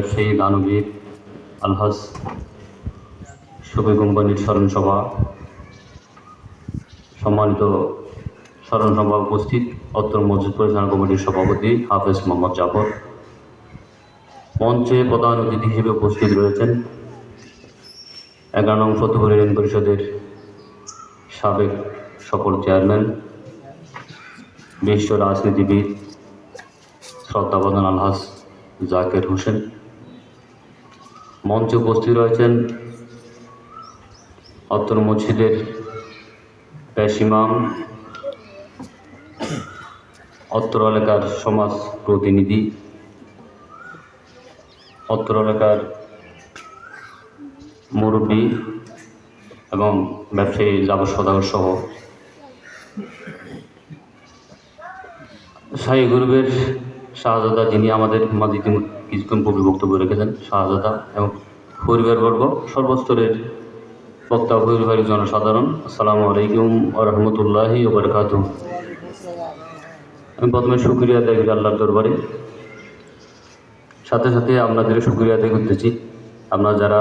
ব্যবসায়ী দানবীর আলহাজ শফিক কোম্পানির স্মরণ সভা, সম্মানিত স্মরণ সভা উপস্থিত অত্র মসজিদ পরিচালনা কমিটির সভাপতি হাফেজ মোহাম্মদ জাফর, মঞ্চে প্রধান অতিথি হিসেবে উপস্থিত রয়েছেন 11 নং ফতেপুর ইউনিয়ন পরিষদের সাবেক সকল চেয়ারম্যান, বিশিষ্ট রাজনীতিবিদ শ্রদ্ধাভাজন আলহাজ জাকির হোসেন। মঞ্চে উপস্থিত রয়েছেন অত্র মসজিদের পেশ ইমাম, অত্র এলাকার সমাজ প্রতিনিধি, অত্র এলাকার মুরব্বী এবং ব্যবসায়ী জাবর সদাগর সহ শাহী গ্রুপের শাহজাদা, যিনি আমাদের মাঝে কিছুক্ষণ পূর্বে বক্তব্য রেখেছেন, শাহজাদা এবং পরিবারবর্গ, সর্বস্তরের বক্তা পরিবারের জনসাধারণ, আসসালামু আলাইকুম ওয়া রাহমাতুল্লাহি ওয়া বারাকাতুহু। আমি প্রথমে শুকরিয়া আদায় করি আল্লাহর দরবারে, সাথে সাথে আপনাদের শুকরিয়া আদায় করতেছি আপনারা যারা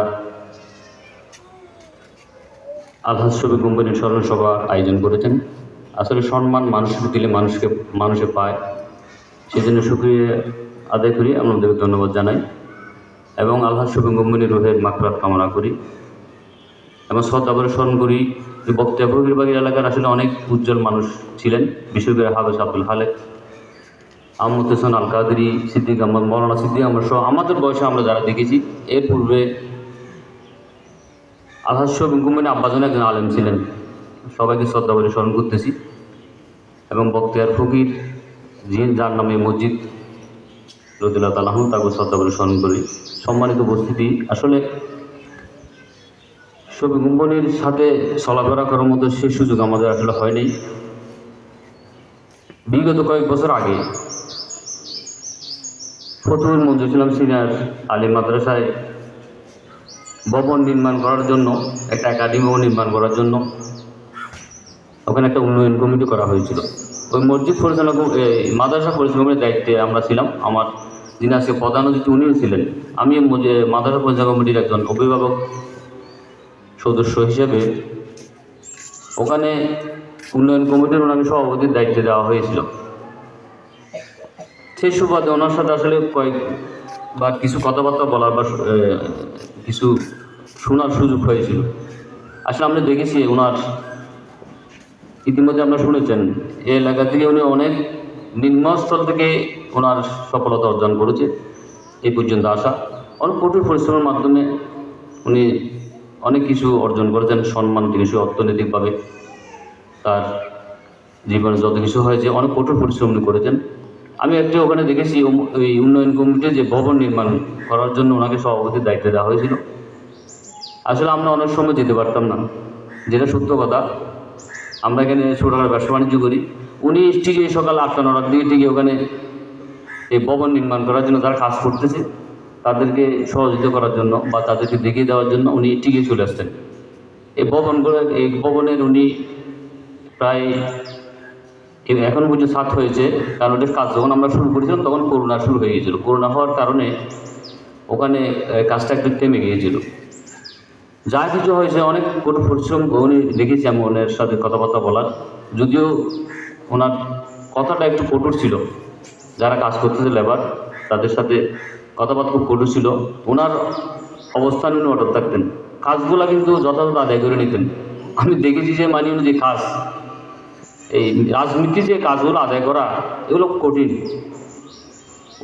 আলহাজ শফিক কোম্পানির স্মরণ সভা আয়োজন করেছেন। আসলে সম্মান মানুষকে দিলে মানুষে পায়, সেই জন্য শুকরিয়া আদায় করি, আপনাদেরকে ধন্যবাদ জানাই এবং আলহাজ শফিক কোম্পানির রুহের মাগফিরাত কামনা করি এবং শ্রদ্ধাভরে স্মরণ করি যে বক্তা ফকিরবাগের এলাকার আসলে অনেক উজ্জ্বল মানুষ ছিলেন, বিশেষ করে হাফেজ আব্দুল খালেক, আহমদ হোসেন আল কাদেরী, সিদ্দিক আহমদ, মৌলানা সিদ্দিক আহমদ সহ আমাদের বয়সে আমরা যারা দেখেছি। এর পূর্বে আলহাজ শফিক কোম্পানি আব্বাজন একজন আলেম ছিলেন, সবাইকে শ্রদ্ধাভরে স্মরণ করতেছি এবং বক্তিয়ার ফকির যার নামে মসজিদ রাদিয়াল্লাহু তাআলা আনহু, তাকে শ্রদ্ধাভরে স্মরণ করি। সম্মানিত উপস্থিতি, আসলে শফিক কোম্পানির সাথে চলাফেরা করার মতো সে সুযোগ আমাদের আসলে হয়নি। বিগত কয়েক বছর আগে ফতুল মঞ্জুর ইসলাম সিনিয়র আলী মাদ্রাসায় ভবন নির্মাণ করার জন্য, একটা একাডেমি নির্মাণ করার জন্য ওখানে একটা উন্নয়ন কমিটি করা হয়েছিল। ওই মসজিদ পরিচালনা মাদ্রাসা পরিচালনার দায়িত্বে আমরা ছিলাম। আমার যিনি আজকে প্রধান অতিথি উনিও ছিলেন। আমি মাদ্রাসা পরিচালনা কমিটির একজন অভিভাবক সদস্য হিসেবে ওখানে উন্নয়ন কমিটির ওনাকে সভাপতির দায়িত্বে দেওয়া হয়েছিল। সেই সুবাদে ওনার সাথে আসলে কয়েকবার কিছু কথাবার্তা বলার বা কিছু শোনার সুযোগ হয়েছিল। আসলে আমরা দেখেছি ওনার, ইতিমধ্যে আপনারা শুনেছেন, এই এলাকা থেকে উনি অনেক নিম্নস্থল থেকে ওনার সফলতা অর্জন করেছে এই পর্যন্ত আসা। অনেক কঠোর পরিশ্রমের মাধ্যমে উনি অনেক কিছু অর্জন করেছেন, সম্মান থেকে শুরু অর্থনৈতিকভাবে তার জীবনে যত কিছু হয়েছে অনেক কঠোর পরিশ্রম করেছেন। আমি একটি ওখানে দেখেছি ওই উন্নয়ন কমিটির যে ভবন নির্মাণ করার জন্য ওনাকে সভাপতির দায়িত্ব দেওয়া হয়েছিল। আসলে আমরা অনেক সময় যেতে পারতাম না, যেটা সত্য কথা। আমরা এখানে ছোটখাটো ব্যবসা বাণিজ্য করি। উনি ঠিকই সকাল 8টা-9টার দিকে ঠিকই ওখানে এই ভবন নির্মাণ করার জন্য যারা কাজ করতেছে তাদেরকে সহযোগিতা করার জন্য বা তাদেরকে দেখিয়ে দেওয়ার জন্য উনি ঠিকই চলে আসতেন। এই ভবনের উনি প্রায় এখন পর্যন্ত 7 হয়েছে, কারণ ওদের কাজ যখন আমরা শুরু করেছিলাম তখন করোনা শুরু হয়ে গিয়েছিল। করোনা হওয়ার কারণে ওখানে কাজটা একটু থেমে গিয়েছিল। যা কিছু হয়েছে অনেক কঠোর পরিশ্রম উনি দেখেছি আমি ওনার সাথে কথাবার্তা বলার, যদিও ওনার কথাটা একটু কঠোর ছিল। যারা কাজ করতেছে লেবার, তাদের সাথে কথাবার্তা খুব কঠোর ছিল। ওনার অবস্থান উনি অটল থাকতেন, কাজগুলো কিন্তু যথাযথ আদায় করে নিতেন। আমি দেখেছি যে উনি যে কাজ, এই রাজনীতির যে কাজগুলো আদায় করা, এগুলো কঠিন।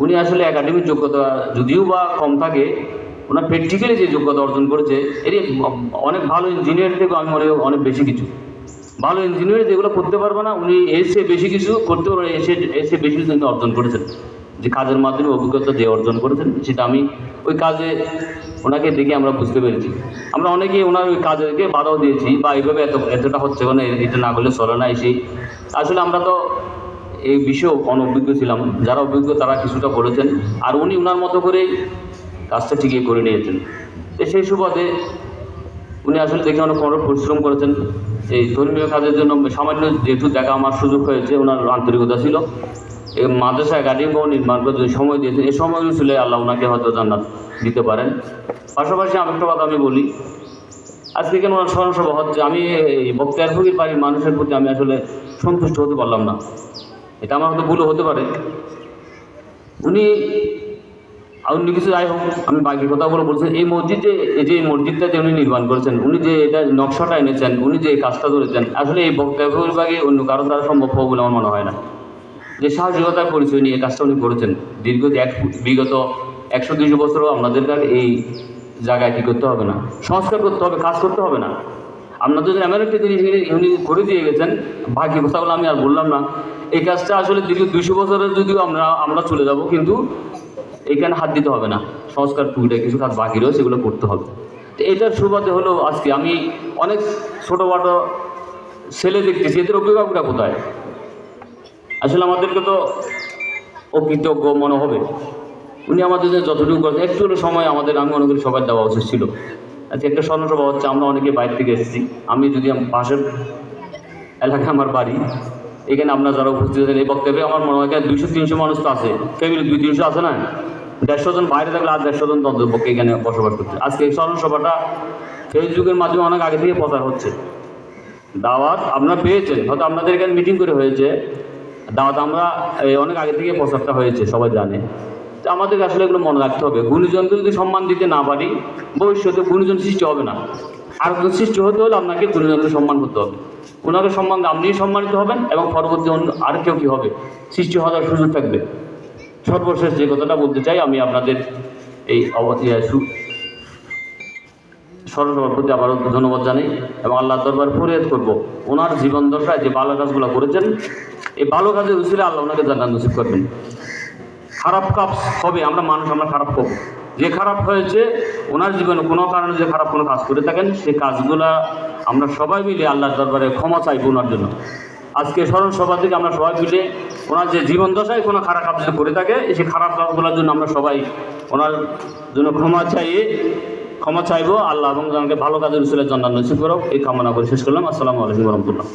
উনি আসলে একাডেমিক যোগ্যতা যদিও বা কম থাকে, ওনার প্র্যাকটিক্যালি যে যোগ্যতা অর্জন করেছে, এর অনেক ভালো ইঞ্জিনিয়ার থেকে আমি অনেক বেশি কিছু ভালো ইঞ্জিনিয়ার যেগুলো করতে পারবে না, উনি এসে বেশি কিছু করতে পারবেন, এসে বেশি কিছু তিনি অর্জন করেছেন। যে কাজের মাধ্যমে অভিজ্ঞতা যে অর্জন করেছেন, সেটা আমি ওই কাজে ওনাকে দেখে আমরা বুঝতে পেরেছি। আমরা অনেকেই ওনার ওই কাজকে বাধাও দিয়েছি বা এইভাবে এতটা হচ্ছে না, এটা না করলে চলে না। এসেই আসলে আমরা তো এই বিষয়েও অনভিজ্ঞ ছিলাম, যারা অভিজ্ঞ তারা কিছুটা করেছেন, আর উনি ওনার মতো করেই কাজটা ঠিকই করে নিয়েছেন। তো সেই সুবাদে উনি আসলে দেখে অনেক কঠোর পরিশ্রম করেছেন এই ধর্মীয় কাজের জন্য। সামান্য যেহেতু দেখা আমার সুযোগ হয়েছে, ওনার আন্তরিকতা ছিল এই মাদ্রাসায় গার্ডিয়ান ভবন নির্মাণ করতে যে সময় দিয়েছেন, এই সময়গুলো ছিল আল্লাহ ওনাকে হয়তো জান্নাত দিতে পারেন। পাশাপাশি আমি একটা কথা আমি বলি, আজকে কেন ওনার স্মরণসভা হচ্ছে, আমি এই বক্তিয়ার ফকির বাড়ির মানুষের প্রতি আমি আসলে সন্তুষ্ট হতে পারলাম না। এটা আমার হয়তো ভুলও হতে পারে। উনি অন্য কিছু যাই হোক, আমি বাকি কথাগুলো বলছেন, এই মসজিদে যে মসজিদটা যে উনি নির্মাণ করেছেন, উনি যে এটা নকশাটা এনেছেন, উনি যে কাজটা করেছেন, আসলে এই বক্তিয়ার ফকির বাগে অন্য কারো দ্বারা সম্ভব হবে বলে আমার মনে হয় না। যে সাহসিকতার পরিচয় নিয়ে কাজটা উনি করেছেন, বিগত 100-200 বছরও আপনাদের এই জায়গায় কী করতে হবে না, সংস্কার করতে হবে, কাজ করতে হবে না। আপনাদের এমন একটা জিনিস উনি করে দিয়ে গেছেন, বাকি কথাগুলো আমি আর বললাম না। এই কাজটা আসলে দীর্ঘ 200 বছরের যদিও আমরা চলে যাব, কিন্তু এখানে হাত দিতে হবে না। সংস্কার টুকরে কিছু কাজ বাকি রয়েছে, সেগুলো করতে হবে। তো এটার সুবাদে হলো আজকে আমি অনেক ছোটোখাটো ছেলে দেখতেছি, এদের অভিভাবকরা কোথায়? আসলে আমাদেরকে তো অকৃতজ্ঞ মনে হবে। উনি আমাদের যে যতটুকু করেছেন, একটু হলো সময় আমাদের, আমি মনে করি সবার দেওয়া উচিত ছিল। আজকে একটা স্মরণসভা হচ্ছে, আমরা অনেকে বাইরে থেকে এসেছি। আমি যদি পাশের এলাকায় আমার বাড়ি, এখানে আপনারা যারা উপস্থিত আছেন এই বক্তব্যে, আমার মনে হয় 200-300 মানুষ তো আছে, ফ্যামিলি 200-300 আছে না, 150 জন বাইরে থাকলে আর 150 জন অন্ততপক্ষে এখানে বসবাস করছে। আজকে এই স্মরণসভাটা ফেসবুকের মাধ্যমে অনেক আগে থেকে প্রচার হচ্ছে। দাওয়াত আপনারা পেয়েছেন, হয়তো আপনাদের এখানে মিটিং করে হয়েছে, দাওয়াত আমরা অনেক আগে থেকে প্রচারটা হয়েছে, সবাই জানে। তো আমাদেরকে আসলে এগুলো মনে রাখতে হবে। গুণীজনকে যদি সম্মান দিতে না পারি, ভবিষ্যতে গুণীজন সৃষ্টি হবে না। আর সৃষ্টি হতে হলে আপনাকে গুণীজনকে সম্মান করতে হবে। ওনাকে সম্মান আপনিই সম্মানিত হবেন, এবং পরবর্তী আর কেউ কী হবে, সৃষ্টি হওয়ার সুযোগ থাকবে। সর্বশেষ যে কথাটা বলতে চাই, আমি আপনাদের এই স্মরণসভার প্রতি আবারও ধন্যবাদ জানাই, এবং আল্লাহর দরবার ফরিয়াদ করব, ওনার জীবন দশায় যে ভালো কাজগুলো করেছেন, এই ভালো কাজের উসিলায় আল্লাহ ওনাকে জান্নাত নসিব করবেন। খারাপ কাজ হবে, আমরা মানুষ, আমরা খারাপ করব। যে খারাপ হয়েছে ওনার জীবনে কোনো কারণে যে খারাপ কোনো কাজ করে থাকেন, সেই কাজগুলা আমরা সবাই মিলে আল্লাহর দরবারে ক্ষমা চাইব ওনার জন্য। আজকে স্মরণসভা থেকে আমরা সবাই মিলে ওনার যে জীবন দশায় কোনো খারাপ কাজ যদি করে থাকে, সেই খারাপ কাজগুলোর জন্য আমরা সবাই ওনার জন্য ক্ষমা চাইবো আল্লাহ, এবং আমাকে ভালো কাজের উসিলায় জান্নাত নসিব করো, এই কামনা করে শেষ করলাম। আসসালামু আলাইকুম ওয়া রাহমাতুল্লাহ।